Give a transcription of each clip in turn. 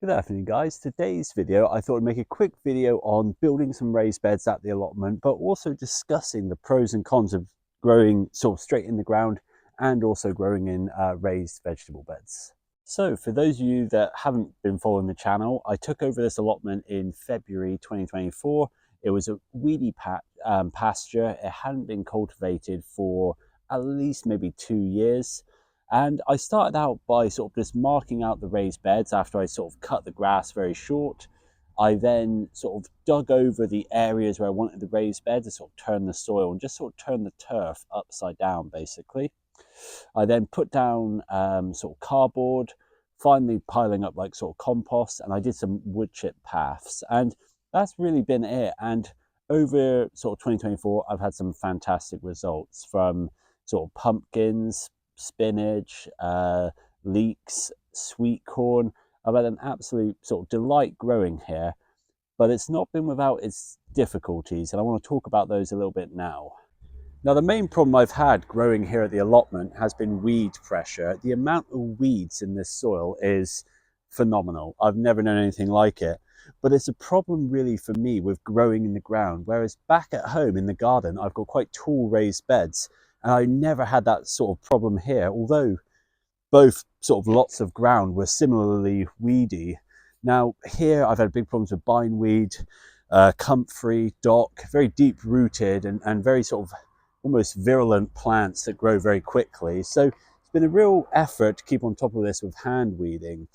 Good afternoon guys. Today's video I thought I'd make a quick video on building some raised beds at the allotment, but also discussing the pros and cons of growing sort of straight in the ground and also growing in raised vegetable beds. So for those of you that haven't been following the channel, I took over this allotment in February 2024. It was a weedy pasture. It hadn't been cultivated for at least maybe 2 years. And I started out by sort of just marking out the raised beds after I sort of cut the grass very short. I then sort of dug over the areas where I wanted the raised beds to sort of turn the soil and just sort of turn the turf upside down, basically. I then put down sort of cardboard, finally piling up like sort of compost, and I did some wood chip paths. And that's really been it. And over sort of 2024, I've had some fantastic results from sort of pumpkins, spinach, leeks, sweet corn. I've had an absolute sort of delight growing here, but it's not been without its difficulties, and I want to talk about those a little bit now. Now, the main problem I've had growing here at the allotment has been weed pressure. The amount of weeds in this soil is phenomenal. I've never known anything like it, but it's a problem really for me with growing in the ground, whereas back at home in the garden, I've got quite tall raised beds, and I never had that sort of problem here, although both sort of lots of ground were similarly weedy. Now here I've had big problems with bindweed, comfrey, dock, very deep rooted and very sort of almost virulent plants that grow very quickly. So it's been a real effort to keep on top of this with hand weeding.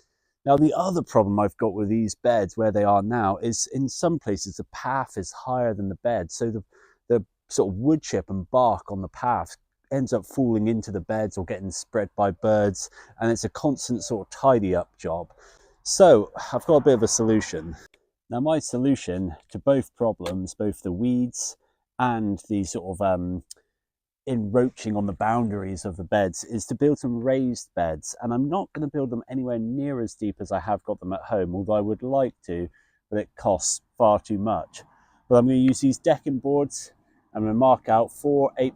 Now the other problem I've got with these beds where they are now is in some places the path is higher than the bed. So the sort of wood chip and bark on the path ends up falling into the beds or getting spread by birds, and it's a constant sort of tidy up job. So I've got a bit of a solution. Now my solution to both problems, both the weeds and the sort of encroaching on the boundaries of the beds, is to build some raised beds. And I'm not going to build them anywhere near as deep as I have got them at home, although I would like to, but it costs far too much. But I'm going to use these decking boards. I'm going to mark out 8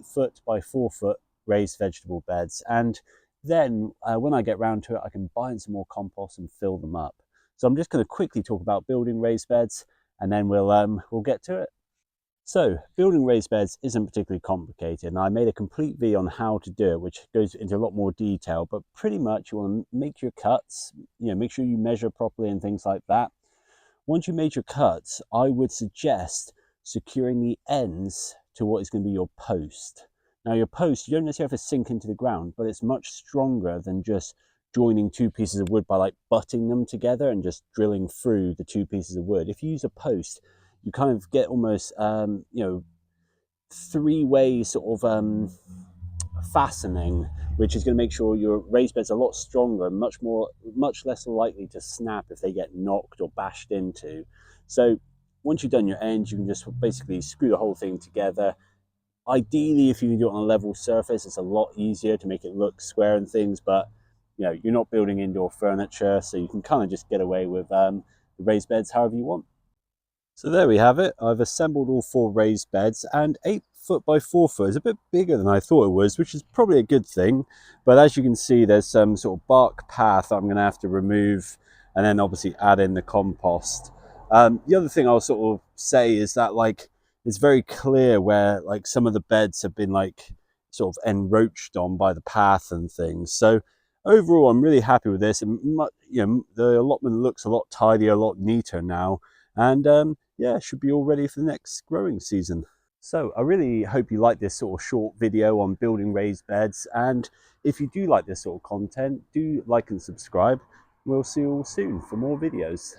foot by 4 foot raised vegetable beds, and then when I get round to it, I can buy in some more compost and fill them up. So I'm just going to quickly talk about building raised beds, and then we'll get to it. So building raised beds isn't particularly complicated, and I made a complete video on how to do it, which goes into a lot more detail. But pretty much you want to make your cuts, make sure you measure properly and things like that. Once you made your cuts, I would suggest securing the ends to what is going to be your post. Now your post, you don't necessarily have to sink into the ground, but it's much stronger than just joining two pieces of wood by like butting them together and just drilling through the two pieces of wood. If you use a post, you kind of get almost three-way sort of fastening, which is going to make sure your raised bed's a lot stronger and much less likely to snap if they get knocked or bashed into. So once you've done your ends, you can just basically screw the whole thing together. Ideally, if you can do it on a level surface, it's a lot easier to make it look square and things, but you're not building indoor furniture, so you can kind of just get away with the raised beds however you want. So there we have it. I've assembled all 4 raised beds, and 8 foot by 4 foot is a bit bigger than I thought it was, which is probably a good thing. But as you can see, there's some sort of bark path I'm going to have to remove, and then obviously add in the compost. The other thing I'll sort of say is that it's very clear where some of the beds have been sort of encroached on by the path and things. So overall, I'm really happy with this, and the allotment looks a lot tidier, a lot neater now, and yeah, should be all ready for the next growing season. So I really hope you like this sort of short video on building raised beds, and if you do like this sort of content, do like and subscribe. We'll see you all soon for more videos.